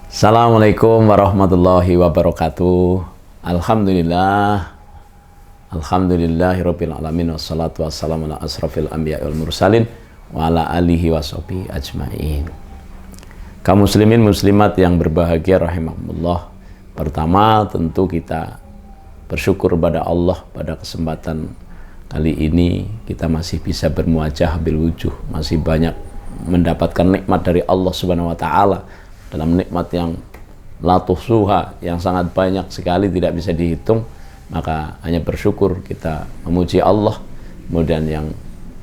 Assalamualaikum warahmatullahi wabarakatuh. Alhamdulillah. Alhamdulillahirabbil alamin wassalatu wassalamu ala asrofil anbiya wal mursalin wa ala alihi washabihi ajmain. Kaum muslimin muslimat yang berbahagia rahimakumullah. Pertama, tentu kita bersyukur pada Allah pada kesempatan kali ini kita masih bisa bermuajah bil wujuh, masih banyak mendapatkan nikmat dari Allah Subhanahu wa taala. Dalam nikmat yang la tuhsuha, yang sangat banyak sekali tidak bisa dihitung, maka hanya bersyukur kita memuji Allah. Kemudian yang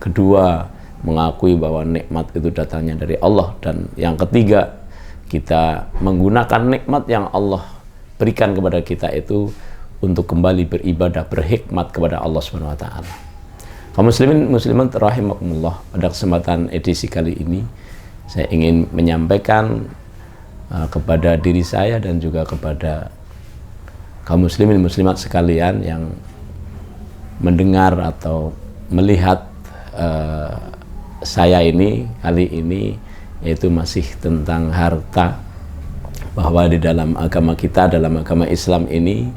kedua, mengakui bahwa nikmat itu datangnya dari Allah. Dan yang ketiga, kita menggunakan nikmat yang Allah berikan kepada kita itu untuk kembali beribadah, berhikmat kepada Allah Subhanahu wa taala. Kaum muslimin muslimat rahimakumullah, pada kesempatan edisi kali ini saya ingin menyampaikan kepada diri saya dan juga kepada kaum muslimin muslimat sekalian yang mendengar atau melihat saya ini kali ini, yaitu masih tentang harta. Bahwa di dalam agama kita, dalam agama Islam ini,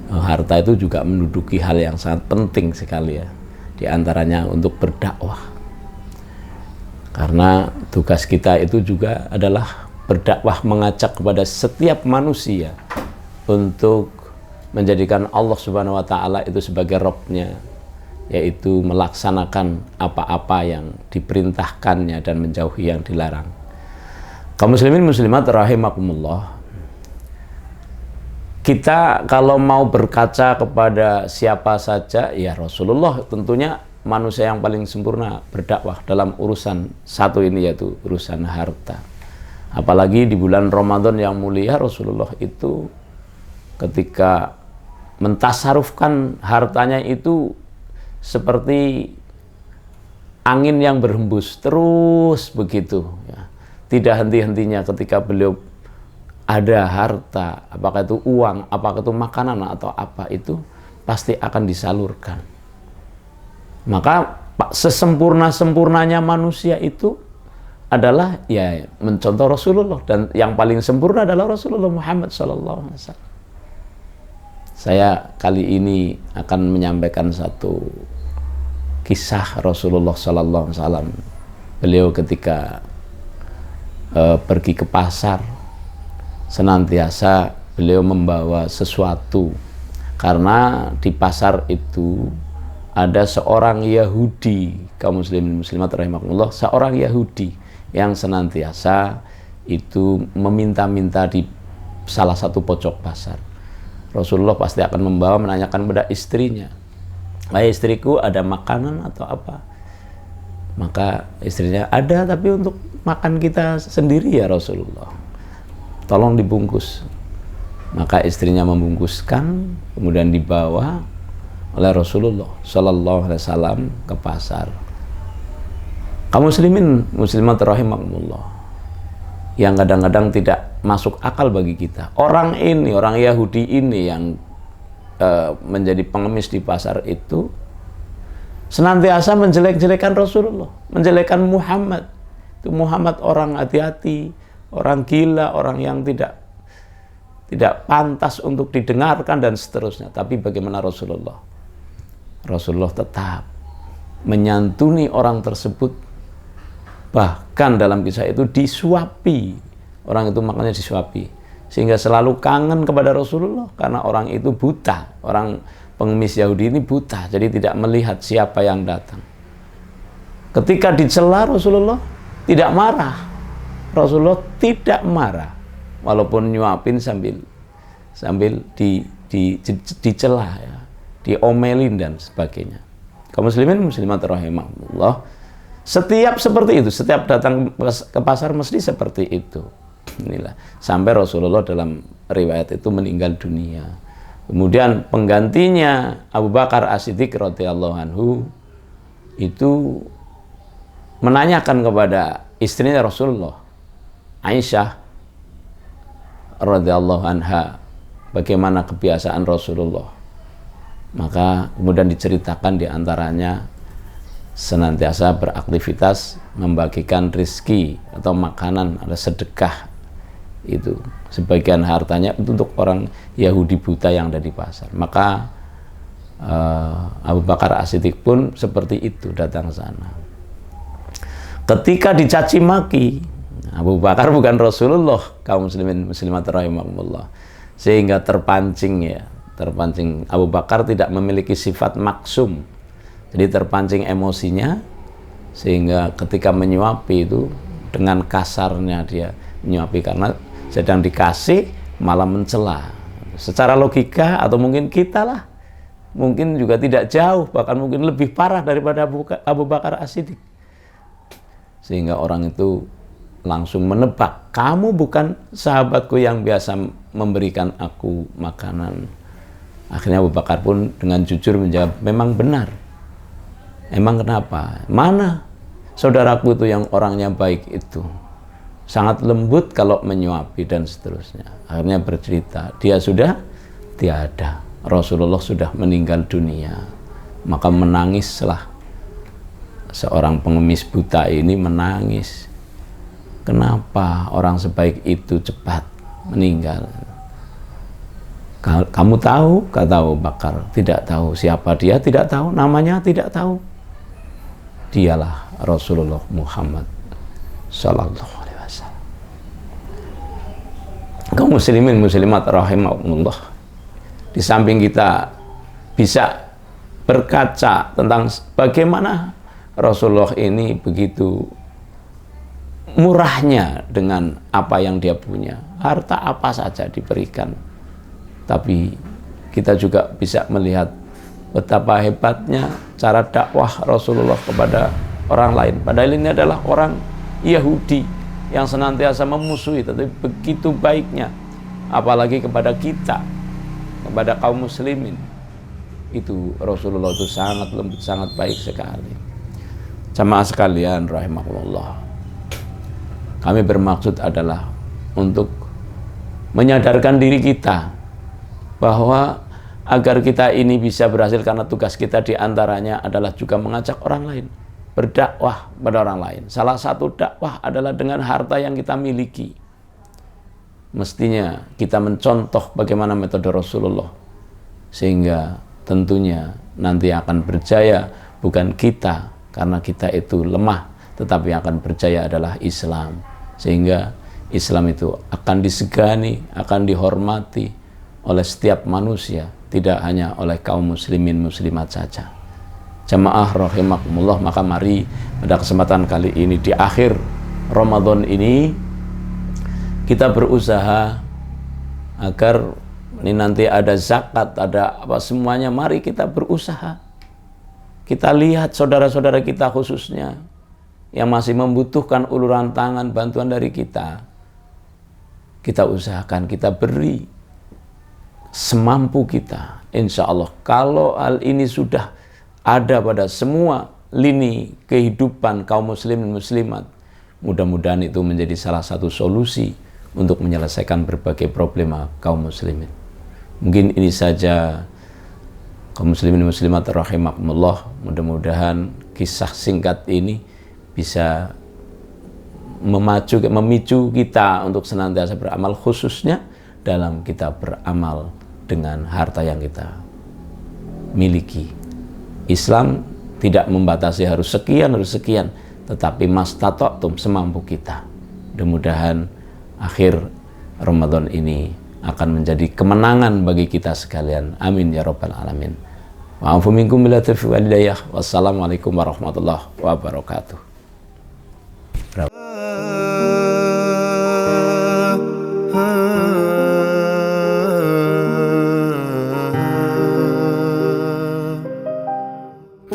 harta itu juga menduduki hal yang sangat penting sekali ya. Di antaranya untuk berdakwah. Karena tugas kita itu juga adalah berdakwah, mengajak kepada setiap manusia untuk menjadikan Allah Subhanahu wa taala itu sebagai Rabb-nya, yaitu melaksanakan apa-apa yang diperintahkannya dan menjauhi yang dilarang. Kaum muslimin muslimat rahimakumullah, kita kalau mau berkaca kepada siapa saja, ya Rasulullah tentunya manusia yang paling sempurna berdakwah dalam urusan satu ini, yaitu urusan harta. Apalagi di bulan Ramadan yang mulia, Rasulullah itu ketika mentasarufkan hartanya itu seperti angin yang berhembus terus begitu ya. Tidak henti-hentinya ketika beliau ada harta, apakah itu uang, apakah itu makanan atau apa, itu pasti akan disalurkan. Maka sesempurna-sempurnanya manusia itu adalah ya mencontoh Rasulullah, dan yang paling sempurna adalah Rasulullah Muhammad SAW. Saya kali ini akan menyampaikan satu kisah Rasulullah SAW. Beliau ketika pergi ke pasar, senantiasa beliau membawa sesuatu, karena di pasar itu ada seorang Yahudi. Kaum muslimin muslimat rahimakumullah, seorang Yahudi yang senantiasa itu meminta-minta di salah satu pojok pasar. Rasulullah pasti akan membawa, menanyakan kepada istrinya, "Wahai istriku, ada makanan atau apa?" Maka istrinya, "Ada, tapi untuk makan kita sendiri ya Rasulullah, tolong dibungkus." Maka istrinya membungkuskan, kemudian dibawa oleh Rasulullah Sallallahu Alaihi Wasallam ke pasar. Kaum muslimin muslimat rahimakumullah, yang kadang-kadang tidak masuk akal bagi kita, orang ini, orang Yahudi ini yang menjadi pengemis di pasar itu senantiasa menjelek-jelekan Rasulullah, menjelekkan Muhammad. Itu Muhammad orang hati-hati, orang gila, orang yang tidak pantas untuk didengarkan dan seterusnya. Tapi bagaimana Rasulullah? Rasulullah tetap menyantuni orang tersebut. Bahkan dalam kisah itu disuapi, orang itu makannya disuapi, sehingga selalu kangen kepada Rasulullah, karena orang itu buta, orang pengemis Yahudi ini buta, jadi tidak melihat siapa yang datang. Ketika dicela, Rasulullah tidak marah. Rasulullah tidak marah, walaupun nyuapin sambil dicela ya, diomelin dan sebagainya. Kaum muslimin muslimat rahimahullah, setiap seperti itu, setiap datang ke pasar mesti seperti itu. Inilah, sampai Rasulullah dalam riwayat itu meninggal dunia. Kemudian penggantinya Abu Bakar As-Siddiq radhiyallahu anhu itu menanyakan kepada istrinya Rasulullah, Aisyah radhiyallahu anha, bagaimana kebiasaan Rasulullah. Maka kemudian diceritakan diantaranya senantiasa beraktivitas membagikan rizki atau makanan, ada sedekah Itu sebagian hartanya itu untuk orang Yahudi buta yang ada di pasar. Maka Abu Bakar As-Siddiq pun seperti itu, datang ke sana. Ketika dicaci maki, Abu Bakar bukan Rasulullah, kaum muslimin muslimat rahimakumullah, sehingga terpancing Abu Bakar tidak memiliki sifat maksum, jadi terpancing emosinya, sehingga ketika menyuapi itu dengan kasarnya dia menyuapi karena sedang dikasih malah mencela. Secara logika atau mungkin kita lah, mungkin juga tidak jauh, bahkan mungkin lebih parah daripada Abu Bakar As-Siddiq. Sehingga orang itu langsung menebak, kamu bukan sahabatku yang biasa memberikan aku makanan. Akhirnya Abu Bakar pun dengan jujur menjawab, memang benar. Emang kenapa? Mana saudaraku itu yang orangnya baik itu? Sangat lembut kalau menyuapi dan seterusnya. Akhirnya bercerita, dia sudah tiada. Rasulullah sudah meninggal dunia. Maka menangislah seorang pengemis buta ini, menangis. Kenapa orang sebaik itu cepat meninggal? Kamu tahu? Kata Abu Bakar. Tidak tahu. Siapa dia? Tidak tahu. Namanya tidak tahu. Dialah Rasulullah Muhammad sallallahu alaihi wasallam. Kaum muslimin muslimat rahimahumullah, di samping kita bisa berkaca tentang bagaimana Rasulullah ini begitu murahnya dengan apa yang dia punya, harta apa saja diberikan, tapi kita juga bisa melihat betapa hebatnya cara dakwah Rasulullah kepada orang lain. Padahal ini adalah orang Yahudi yang senantiasa memusuhi, tapi begitu baiknya, apalagi kepada kita, kepada kaum muslimin. Itu Rasulullah itu sangat lembut, sangat baik sekali. Jamaah sekalian rahimahullah, kami bermaksud adalah untuk menyadarkan diri kita bahwa agar kita ini bisa berhasil, karena tugas kita diantaranya adalah juga mengajak orang lain, berdakwah pada orang lain. Salah satu dakwah adalah dengan harta yang kita miliki. Mestinya kita mencontoh bagaimana metode Rasulullah, sehingga tentunya nanti akan berjaya bukan kita, karena kita itu lemah, tetapi yang akan berjaya adalah Islam. Sehingga Islam itu akan disegani, akan dihormati oleh setiap manusia, tidak hanya oleh kaum muslimin muslimat saja. Jamaah rahimakumullah, maka mari pada kesempatan kali ini di akhir Ramadan ini kita berusaha agar ini nanti ada zakat, ada apa semuanya, mari kita berusaha. Kita lihat saudara-saudara kita khususnya yang masih membutuhkan uluran tangan, bantuan dari kita. Kita usahakan, kita beri semampu kita. Insya Allah kalau hal ini sudah ada pada semua lini kehidupan kaum muslimin muslimat, mudah-mudahan itu menjadi salah satu solusi untuk menyelesaikan berbagai problema kaum muslimin. Mungkin ini saja kaum muslimin muslimat rahimakumullah. Mudah-mudahan kisah singkat ini bisa memicu kita untuk senantiasa beramal, khususnya dalam kita beramal dengan harta yang kita miliki. Islam tidak membatasi harus sekian, tetapi mastata'tum, semampu kita. Mudah-mudahan akhir Ramadan ini akan menjadi kemenangan bagi kita sekalian. Amin ya rabbal alamin. Wa'afu minkum bila taufiq wal hidayah. Wassalamualaikum warahmatullahi wabarakatuh.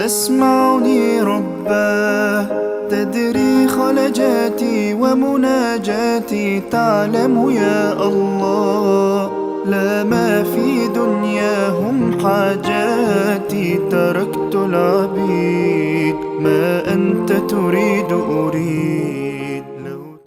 تسمعني رباه تدري خلجاتي ومناجاتي تعلم يا الله لا ما في دنياهم حاجاتي تركت العبيد ما أنت تريد أريد